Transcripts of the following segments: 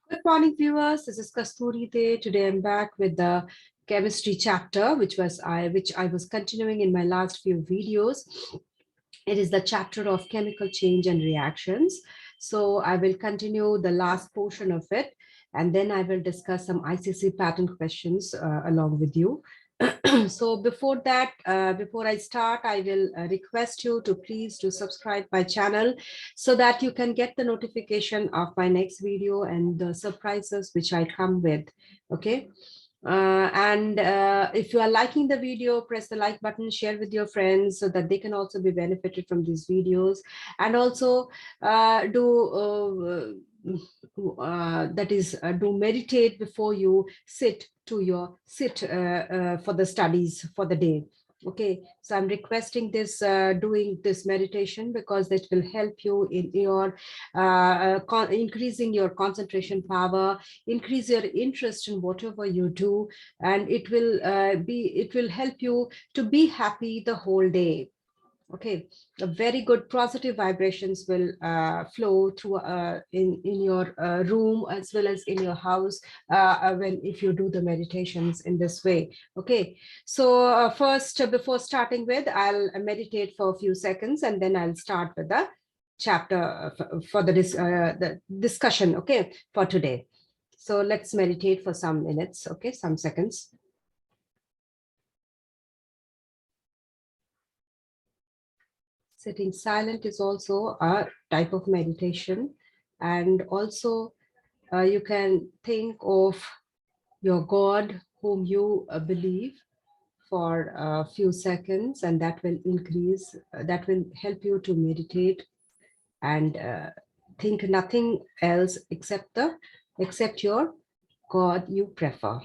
Good morning, viewers. This is Kasturi Day. Today I'm back with the chemistry chapter, which I was continuing in my last few videos. It is the chapter of chemical change and reactions. So I will continue the last portion of it, and then I will discuss some ICSE pattern questions along with you. So before that, before I start, I will request you to please do subscribe my channel so that you can get the notification of my next video and the surprises which I come with. Okay. If you are liking the video, press the like button, share with your friends so that they can also be benefited from these videos. And also do meditate before you sit for the studies for the day. Okay, so I'm requesting this, doing this meditation because that will help you in your increasing your concentration power, increase your interest in whatever you do, and it will help you to be happy the whole day. Okay, a very good positive vibrations will flow through in your room as well as in your house if you do the meditations in this way. Okay, so first, before starting with, I'll meditate for a few seconds and then I'll start with the chapter for the discussion. Okay, for today. So let's meditate for some minutes. Okay, some seconds. Sitting silent is also a type of meditation. And also you can think of your God whom you believe for a few seconds, and that will increase, that will help you to meditate and think nothing else except your God you prefer.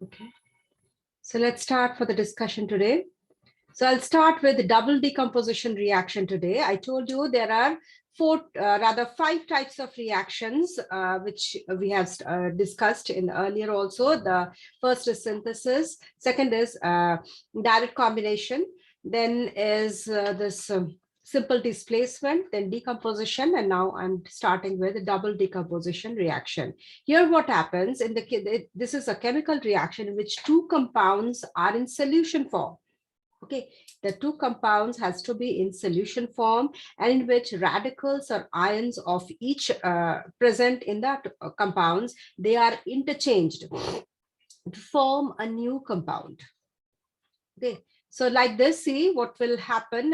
Okay, so let's start for the discussion today. So I'll start with the double decomposition reaction today. I told you there are five types of reactions, which we have discussed in earlier also. The first is synthesis, second is direct combination, then is this simple displacement, then decomposition, and now I'm starting with a double decomposition reaction. Here what happens, this is a chemical reaction in which two compounds are in solution form. Okay, the two compounds has to be in solution form, and in which radicals or ions of each present in that compounds, they are interchanged to form a new compound. Okay, so like this, see what will happen.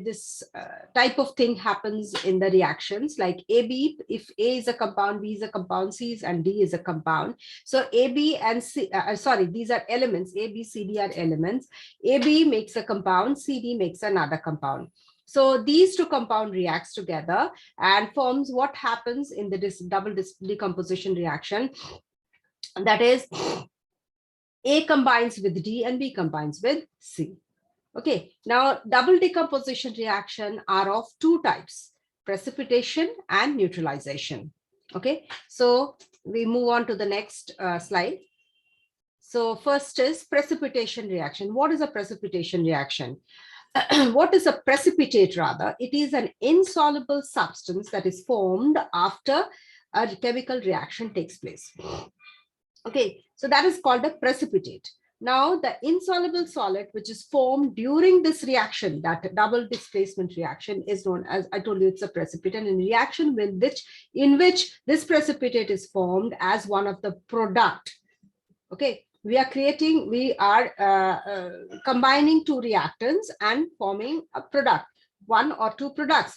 This type of thing happens in the reactions like AB. If A is a compound, B is a compound, C is and D is a compound. So AB and C, these are elements. A, B, C, D are elements. AB makes a compound, CD makes another compound. So these two compound reacts together and forms what happens in the double decomposition reaction. That is, A combines with D and B combines with C. Okay, now double decomposition reaction are of two types, precipitation and neutralization. Okay, so we move on to the next slide. So first is precipitation reaction. What is a precipitation reaction? What is a precipitate rather? It is an insoluble substance that is formed after a chemical reaction takes place. Okay, so that is called a precipitate. Now, the insoluble solid, which is formed during this reaction, that double displacement reaction, is known as, I told you, it's a precipitant, and reaction in which this precipitate is formed as one of the product. Okay, we are combining two reactants and forming a product, one or two products.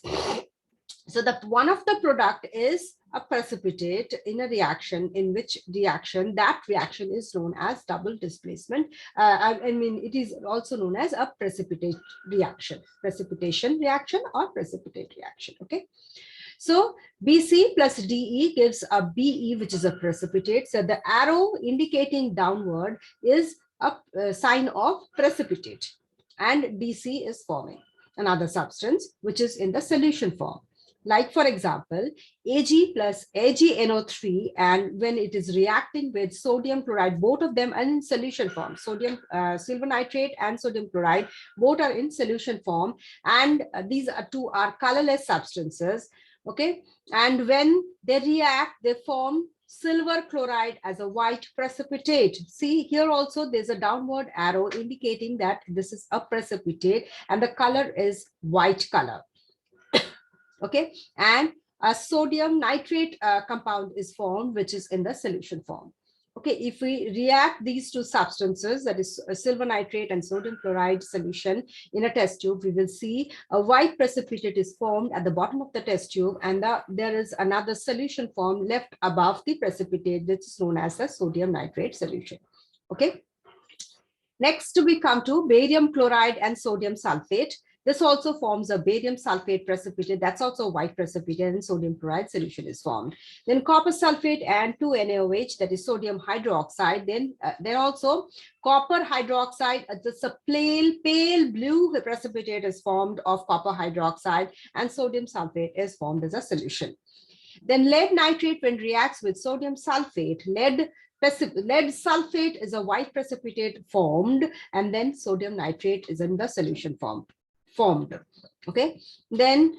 So the one of the product is a precipitate in a reaction, in which that reaction is known as double displacement. I mean, it is also known as a precipitation reaction or precipitate reaction. Okay. So BC plus DE gives a BE, which is a precipitate. So the arrow indicating downward is a sign of precipitate, and DC is forming another substance which is in the solution form. Like, for example, Ag plus AgNO3, and when it is reacting with sodium chloride, both of them are in solution form. Sodium silver nitrate and sodium chloride, both are in solution form, and these two are colorless substances. Okay, and when they react, they form silver chloride as a white precipitate. See, here also there's a downward arrow indicating that this is a precipitate, and the color is white color. Okay, and a sodium nitrate compound is formed, which is in the solution form. Okay, if we react these two substances, that is silver nitrate and sodium chloride solution, in a test tube, we will see a white precipitate is formed at the bottom of the test tube, and there is another solution form left above the precipitate, which is known as the sodium nitrate solution. Okay. Next, we come to barium chloride and sodium sulfate. This also forms a barium sulfate precipitate. That's also a white precipitate, and sodium chloride solution is formed. Then copper sulfate and 2NaOH, that is sodium hydroxide. Then also copper hydroxide, just a pale blue precipitate is formed of copper hydroxide, and sodium sulfate is formed as a solution. Then lead nitrate, when reacts with sodium sulfate, lead sulfate is a white precipitate formed, and then sodium nitrate is in the solution formed. Okay, then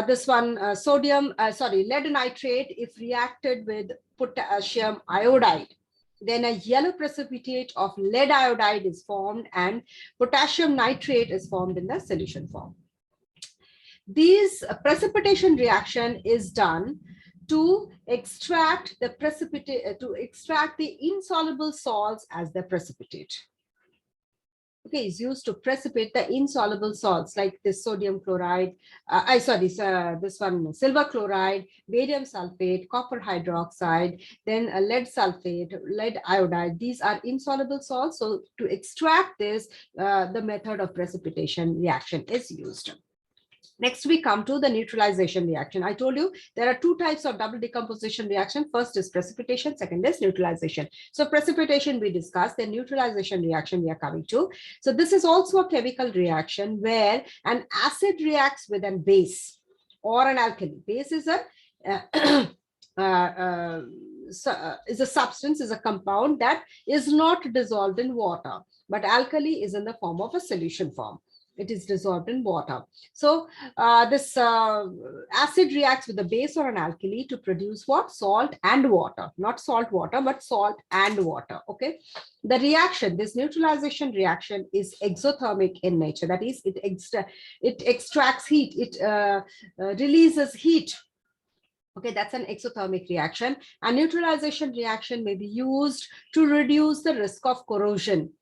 this one lead nitrate, if reacted with potassium iodide, then a yellow precipitate of lead iodide is formed, and potassium nitrate is formed in the solution form. These precipitation reaction is done to extract the insoluble salts as the precipitate. Okay, is used to precipitate the insoluble salts like this sodium chloride, this one silver chloride, barium sulfate, copper hydroxide, then lead sulfate, lead iodide. These are insoluble salts. So to extract this, the method of precipitation reaction is used. Next, we come to the neutralization reaction. I told you there are two types of double decomposition reaction. First is precipitation, second is neutralization. So precipitation we discussed, then neutralization reaction we are coming to. So this is also a chemical reaction where an acid reacts with a base or an alkali. Base is a substance, is a compound that is not dissolved in water, but alkali is in the form of a solution form. It is dissolved in water. So this acid reacts with a base or an alkali to produce what? Salt and water. Not salt water, but salt and water. Okay. The reaction, this neutralization reaction, is exothermic in nature. That is, it extracts heat. It releases heat. Okay, that's an exothermic reaction. And neutralization reaction may be used to reduce the risk of corrosion.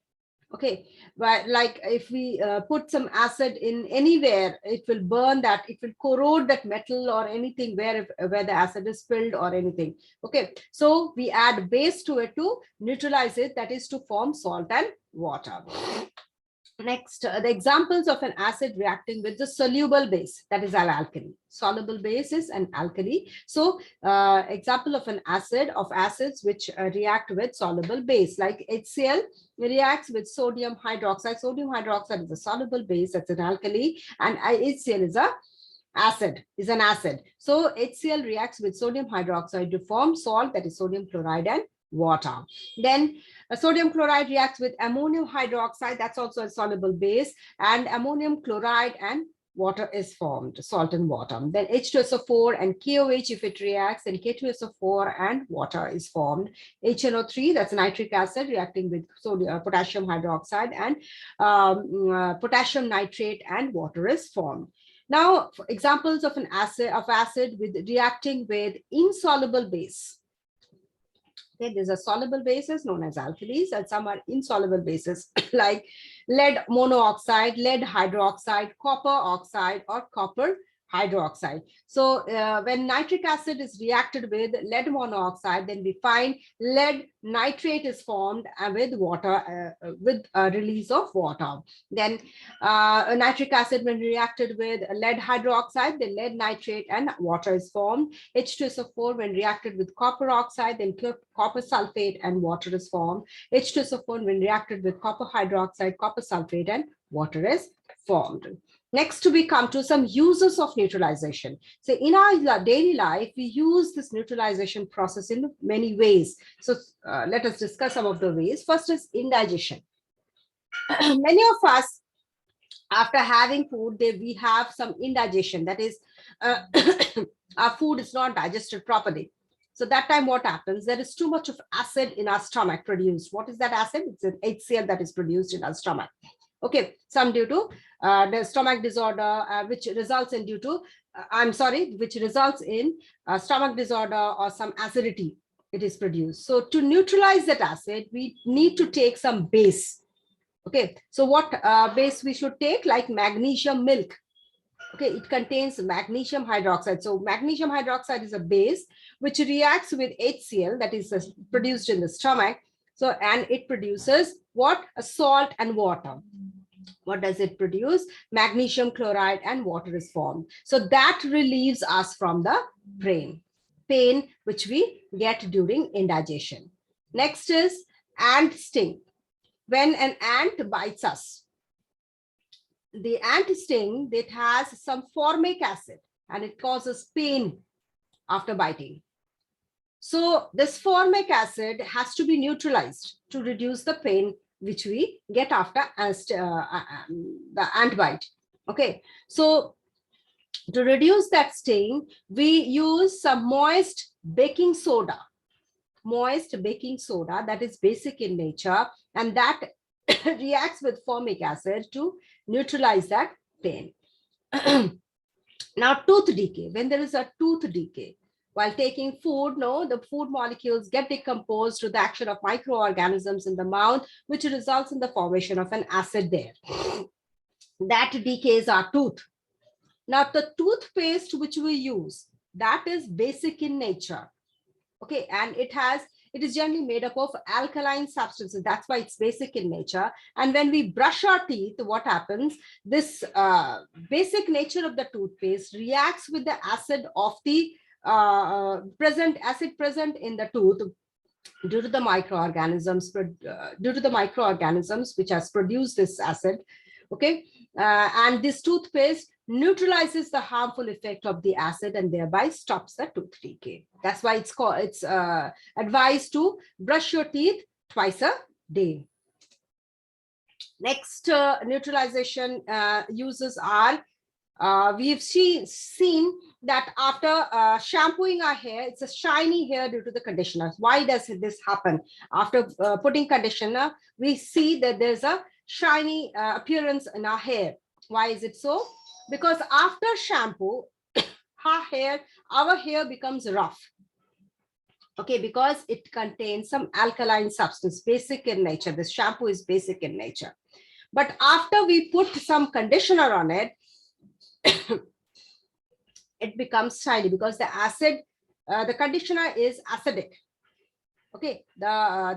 Okay, but like if we put some acid in anywhere, it will burn that, it will corrode that metal or anything where the acid is spilled or anything. Okay, so we add base to it to neutralize it, that is to form salt and water. Next, the examples of an acid reacting with the soluble base, that is an alkali. Soluble base is an alkali. So example of an acid, of acids which react with soluble base, like HCl reacts with sodium hydroxide. Sodium hydroxide is a soluble base, that's an alkali, and HCl is an acid. So HCl reacts with sodium hydroxide to form salt, that is sodium chloride and water. Then sodium chloride reacts with ammonium hydroxide, that's also a soluble base, and ammonium chloride and water is formed, salt and water. Then H2SO4 and KOH, if it reacts, then K2SO4 and water is formed. HNO3, that's nitric acid reacting with sodium, potassium hydroxide, and potassium nitrate and water is formed. Now, examples of an acid with reacting with insoluble base. Okay, there's a soluble bases known as alkalis, and some are insoluble bases like lead monoxide, lead hydroxide, copper oxide, or copper hydroxide. So when nitric acid is reacted with lead monoxide, then we find lead nitrate is formed with water, with a release of water. Then nitric acid when reacted with lead hydroxide, then lead nitrate and water is formed. H2SO4 when reacted with copper oxide, then copper sulfate and water is formed. H2SO4 when reacted with copper hydroxide, copper sulfate and water is formed. Next, we come to some uses of neutralization. So in our daily life, we use this neutralization process in many ways. So let us discuss some of the ways. First is indigestion. Many of us, after having food, we have some indigestion. That is, our food is not digested properly. So that time what happens? There is too much of acid in our stomach produced. What is that acid? It's an HCl that is produced in our stomach. Okay, some due to the stomach disorder, which results in which results in stomach disorder or some acidity, it is produced. So to neutralize that acid, we need to take some base. Okay, so what base we should take? Like magnesium milk. Okay, it contains magnesium hydroxide. So magnesium hydroxide is a base which reacts with HCl that is produced in the stomach. So, and it produces what? A salt and water. What does it produce? Magnesium chloride and water is formed. So that relieves us from the pain which we get during indigestion. Next is ant sting. When an ant bites us, the ant sting, it has some formic acid and it causes pain after biting. So this formic acid has to be neutralized to reduce the pain which we get after the ant bite. Okay, so to reduce that sting, we use some moist baking soda that is basic in nature, and that reacts with formic acid to neutralize that pain. Now, tooth decay. When there is a tooth decay, while taking food, the food molecules get decomposed to the action of microorganisms in the mouth, which results in the formation of an acid there. That decays our tooth. Now, the toothpaste which we use, that is basic in nature. Okay, and it is generally made up of alkaline substances. That's why it's basic in nature. And when we brush our teeth, what happens? This basic nature of the toothpaste reacts with the acid of the present in the tooth due to the microorganisms which has produced this acid. Okay, and this toothpaste neutralizes the harmful effect of the acid and thereby stops the tooth decay. That's why it's advised to brush your teeth twice a day. Next neutralization uses are, we've seen that after shampooing our hair, it's a shiny hair due to the conditioner. Why does this happen? After putting conditioner, we see that there's a shiny appearance in our hair. Why is it so? Because after shampoo, our hair becomes rough. Okay, because it contains some alkaline substance, basic in nature. This shampoo is basic in nature. But after we put some conditioner on it, it becomes shiny because the conditioner is acidic. Okay,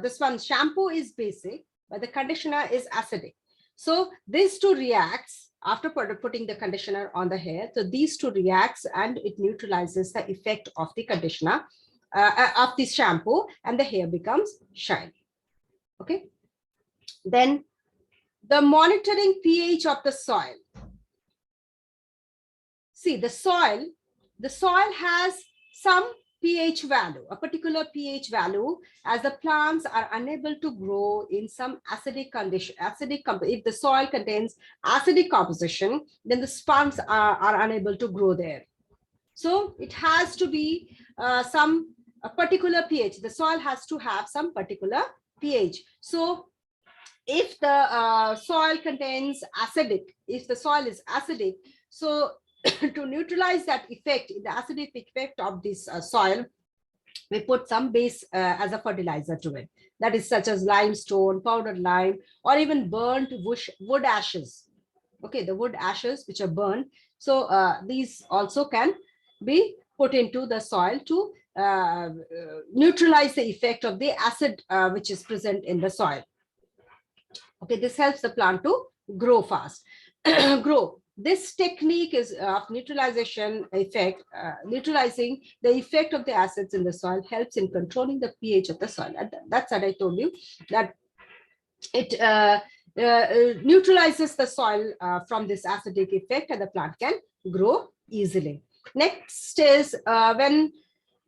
this one shampoo is basic, but the conditioner is acidic. So these two reacts after putting the conditioner on the hair. So these two reacts and it neutralizes the effect of the conditioner, of the shampoo, and the hair becomes shiny. Okay. Then the monitoring pH of the soil. See, the soil has some pH value, a particular pH value, as the plants are unable to grow in some acidic condition. If the soil contains acidic composition, then the plants are unable to grow there. So it has to be a particular pH. The soil has to have some particular pH. So if the soil contains acidic, if the soil is acidic, so to neutralize that effect, the acidic effect of this soil, we put some base as a fertilizer to it. That is such as limestone, powdered lime, or even burnt wood ashes. Okay, the wood ashes which are burned. So these also can be put into the soil to neutralize the effect of the acid which is present in the soil. Okay, this helps the plant to grow fast. Grow. This technique is of neutralization effect, neutralizing the effect of the acids in the soil helps in controlling the pH of the soil. And that's what I told you, that it neutralizes the soil from this acidic effect, and the plant can grow easily. Next is when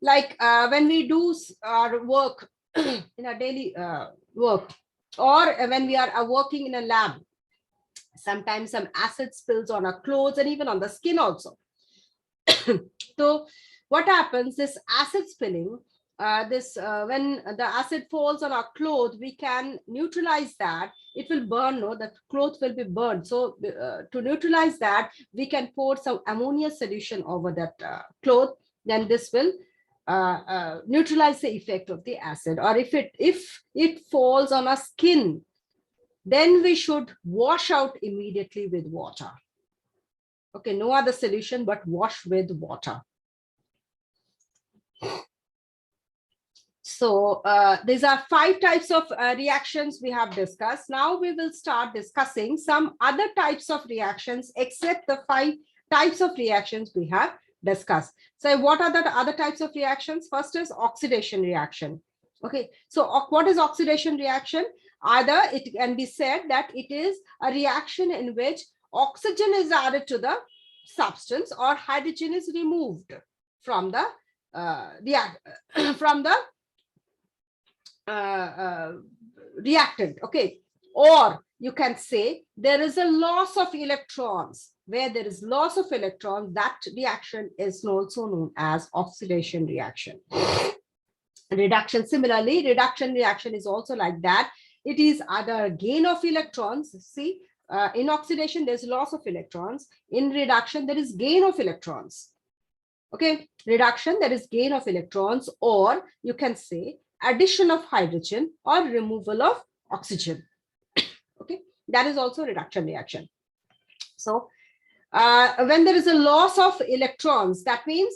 we do our work in our daily work, or when we are working in a lab, sometimes some acid spills on our clothes and even on the skin also. So what happens, this acid spilling, when the acid falls on our clothes, we can neutralize that. It will burn, no, the cloth will be burned. So to neutralize that, we can pour some ammonia solution over that cloth. Then this will neutralize the effect of the acid. Or if it falls on our skin, then we should wash out immediately with water. Okay, no other solution but wash with water. So these are 5 types of reactions we have discussed. Now we will start discussing some other types of reactions except the 5 types of reactions we have discussed. So what are the other types of reactions? First is oxidation reaction. Okay, so what is oxidation reaction? Either it can be said that it is a reaction in which oxygen is added to the substance or hydrogen is removed from the reactant. Okay, or you can say there is a loss of electrons. Where there is loss of electrons, that reaction is also known as oxidation reaction. Reduction, similarly, reduction reaction is also like that. It is either gain of electrons. See, in oxidation there's loss of electrons. In reduction there is gain of electrons. Okay, reduction, there is gain of electrons, or you can say addition of hydrogen or removal of oxygen. Okay, that is also reduction reaction. So when there is a loss of electrons, that means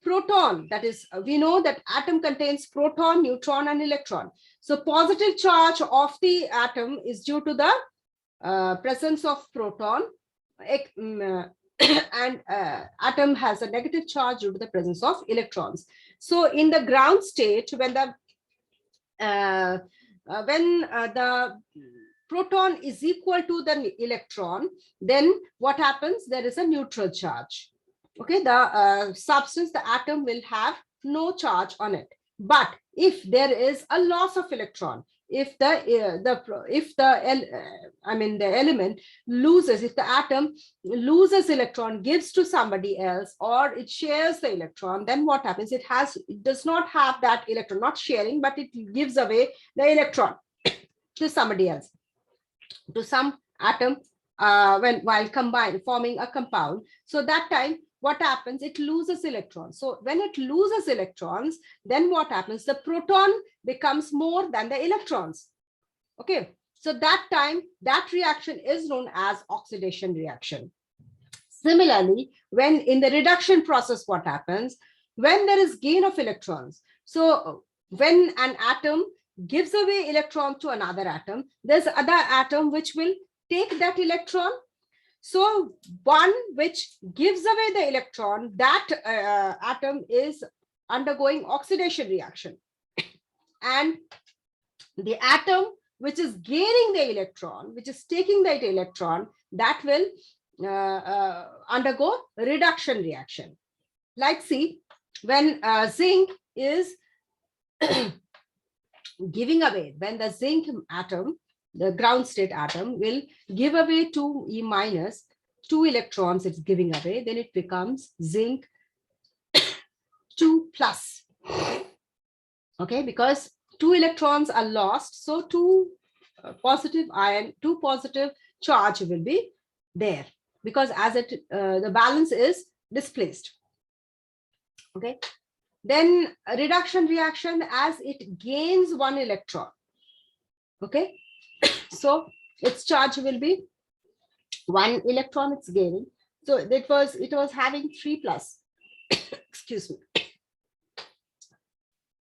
proton, that is, we know that atom contains proton, neutron and electron. So positive charge of the atom is due to the presence of proton, and atom has a negative charge due to the presence of electrons. So in the ground state, when the proton is equal to the electron, then what happens? There is a neutral charge. Okay, the substance, the atom will have no charge on it. But if there is a loss of electron, if the element loses, if the atom loses electron, gives to somebody else, or it shares the electron, then what happens? It does not have that electron, not sharing, but it gives away the electron to somebody else, to some atom, while forming a compound. So that time, what happens? It loses electrons. So when it loses electrons, then what happens? The proton becomes more than the electrons. Okay, so that time, that reaction is known as oxidation reaction. Similarly, when in the reduction process, what happens? When there is gain of electrons, so when an atom gives away electron to another atom, there's other atom which will take that electron. So one which gives away the electron, that atom is undergoing oxidation reaction. And the atom which is gaining the electron, which is taking that electron, that will undergo reduction reaction. Like, see, when zinc is giving away, when the zinc atom, the ground state atom, will give away 2e minus, 2 electrons it's giving away, then it becomes zinc 2 plus. Okay, because 2 electrons are lost, so 2 positive ion, 2 positive charge will be there, because as it the balance is displaced. Okay, then a reduction reaction, as it gains 1 electron. Okay, so its charge will be 1 electron it's gaining. So it was having 3 plus. Excuse me.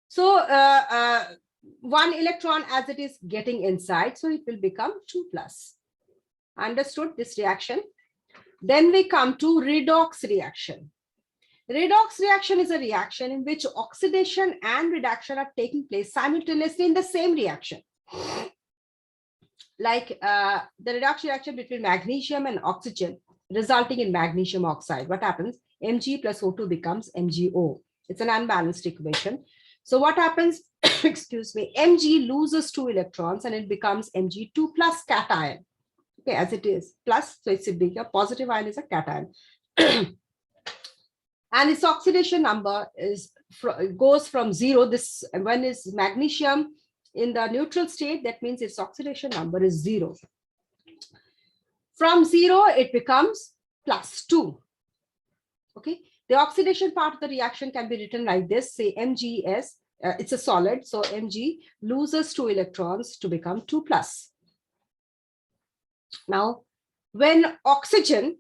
So 1 electron as it is getting inside, so it will become 2 plus. Understood this reaction? Then we come to redox reaction. Redox reaction is a reaction in which oxidation and reduction are taking place simultaneously in the same reaction. Like the redox reaction between magnesium and oxygen resulting in magnesium oxide. What happens? Mg plus O2 becomes MgO. It's an unbalanced equation. So what happens? Excuse me. Mg loses 2 electrons and it becomes Mg2 plus cation. Okay, as it is plus, so it's a bigger positive ion is a cation. And its oxidation number goes from 0. This one is magnesium in the neutral state. That means its oxidation number is 0. From 0, it becomes plus 2. Okay. The oxidation part of the reaction can be written like this. Say MgS, it's a solid. So Mg loses 2 electrons to become 2 plus. Now, when oxygen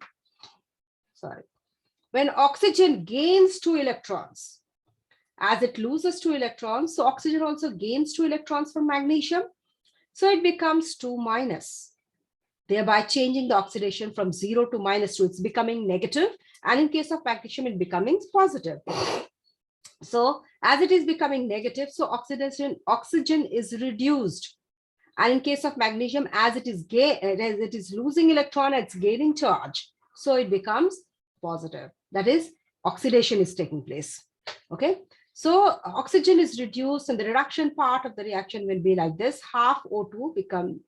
gains 2 electrons, as it loses 2 electrons, so oxygen also gains 2 electrons from magnesium. So it becomes 2 minus, thereby changing the oxidation from 0 to -2. It's becoming negative. And in case of magnesium, it becoming positive. So as it is becoming negative, so oxygen is reduced. And in case of magnesium, as it is losing electron, it's gaining charge. So it becomes positive. That is, oxidation is taking place. Okay. So oxygen is reduced and the reduction part of the reaction will be like this. Half O2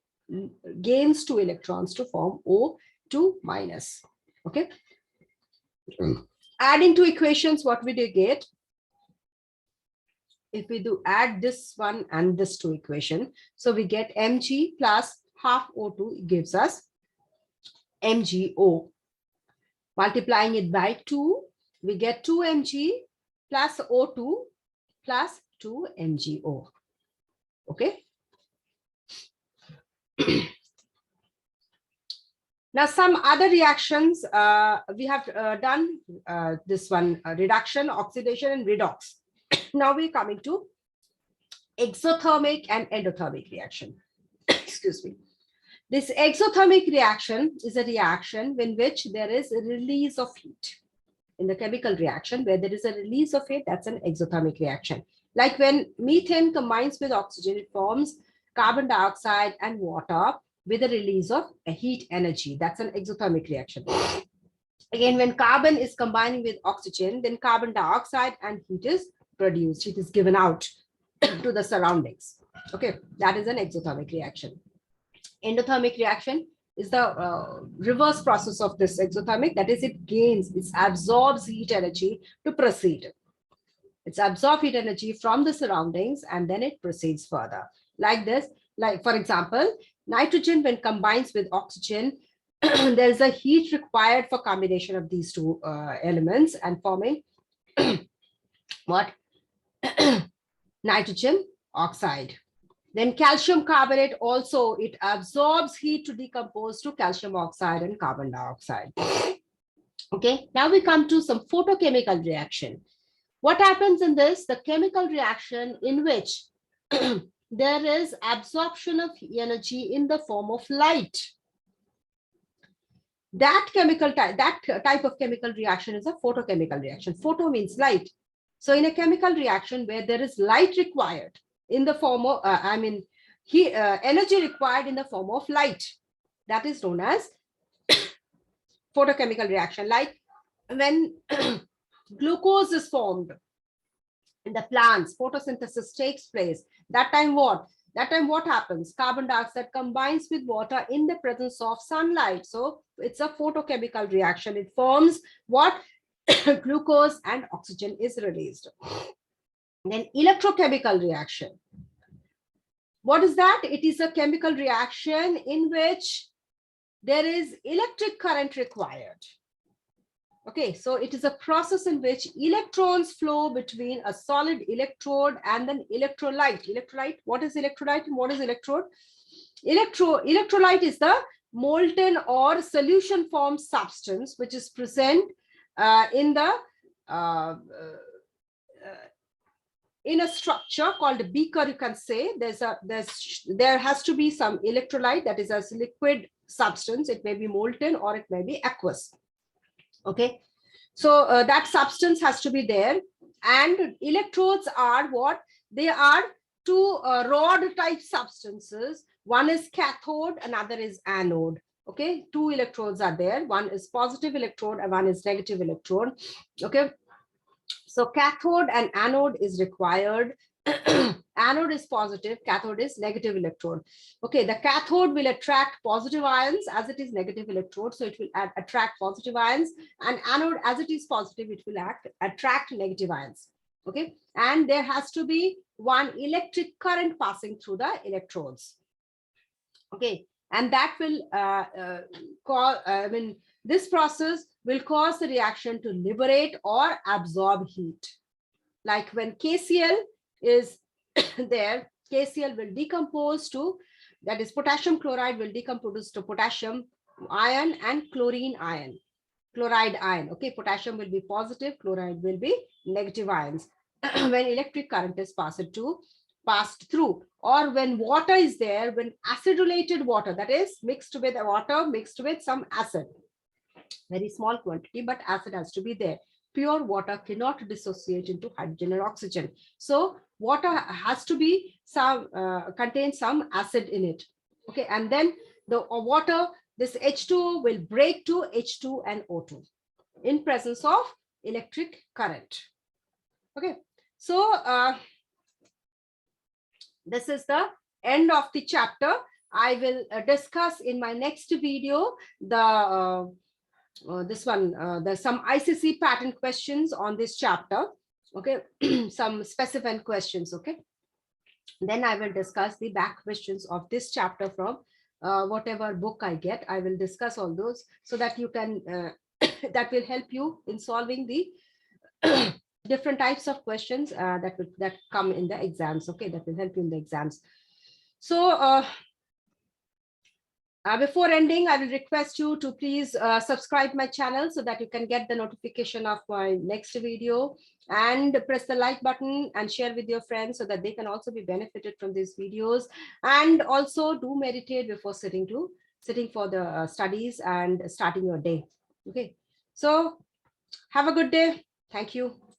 gains 2 electrons to form O2 minus. Okay. Adding two equations, what we do get? If we do add this one and this two equation, so we get Mg plus half O2 gives us MgO. Multiplying it by 2, we get 2 Mg plus O2 plus 2 MgO. Okay. Now, some other reactions, we have done this one, reduction, oxidation, and redox. Now we're coming to exothermic and endothermic reaction. Excuse me. This exothermic reaction is a reaction in which there is a release of heat. In the chemical reaction, where there is a release of heat, that's an exothermic reaction. Like when methane combines with oxygen, it forms carbon dioxide and water with a release of a heat energy. That's an exothermic reaction. Again, when carbon is combining with oxygen, then carbon dioxide and heat is produced. It is given out to the surroundings. Okay, that is an exothermic reaction. Endothermic reaction is the reverse process of this exothermic. That is, it absorbs heat energy to proceed. It's absorbed heat energy from the surroundings and then it proceeds further. Like this, like for example, nitrogen when combines with oxygen, there is a heat required for combination of these two elements and forming what? Nitrogen oxide. Then calcium carbonate also, it absorbs heat to decompose to calcium oxide and carbon dioxide. Okay, now we come to some photochemical reaction. What happens in this? The chemical reaction in which there is absorption of energy in the form of light. That type of chemical reaction is a photochemical reaction. Photo means light. So in a chemical reaction where there is light required in the form of, energy required in the form of light, that is known as photochemical reaction. Like when glucose is formed in the plants, photosynthesis takes place. That time what? That time what happens? Carbon dioxide combines with water in the presence of sunlight. So it's a photochemical reaction. It forms what? Glucose and oxygen is released. Then electrochemical reaction. What is that? It is a chemical reaction in which there is electric current required. Okay, so it is a process in which electrons flow between a solid electrode and an electrolyte. Electrolyte, what is electrolyte and what is electrode? Electrolyte is the molten or solution form substance which is present in the in a structure called a beaker, you can say there has to be some electrolyte, that is a liquid substance. It may be molten or it may be aqueous. Okay, so that substance has to be there, and electrodes are what they are. Two rod type substances. One is cathode, another is anode. Okay, two electrodes are there. One is positive electrode and one is negative electrode. Okay, so cathode and anode is required. Anode is positive, cathode is negative electrode. Okay, the cathode will attract positive ions as it is negative electrode, so it will attract positive ions, and anode as it is positive, it will attract negative ions. Okay, and there has to be one electric current passing through the electrodes. Okay, and that will this process will cause the reaction to liberate or absorb heat. Like when KCl is there, KCl will decompose to, that is potassium chloride will decompose to potassium ion and chlorine ion, chloride ion. Okay, potassium will be positive, chloride will be negative ions when electric current is passed through. Or when water is there, when acidulated water, that is mixed with water mixed with some acid, very small quantity, but acid has to be there. Pure water cannot dissociate into hydrogen or oxygen. So water has to be some contain some acid in it. Okay, and then the water, this H2 will break to H2 and O2 in presence of electric current. Okay, so this is the end of the chapter. I will discuss in my next video the this one, there's some ICSE pattern questions on this chapter. Okay, some specific questions. Okay, then I will discuss the back questions of this chapter from whatever book I get. I will discuss all those so that you can that will help you in solving the different types of questions that come in the exams. Okay, that will help you in the exams. So before ending, I will request you to please subscribe my channel so that you can get the notification of my next video, and press the like button and share with your friends so that they can also be benefited from these videos. And also do meditate before sitting for the studies and starting your day. Okay, so have a good day. Thank you.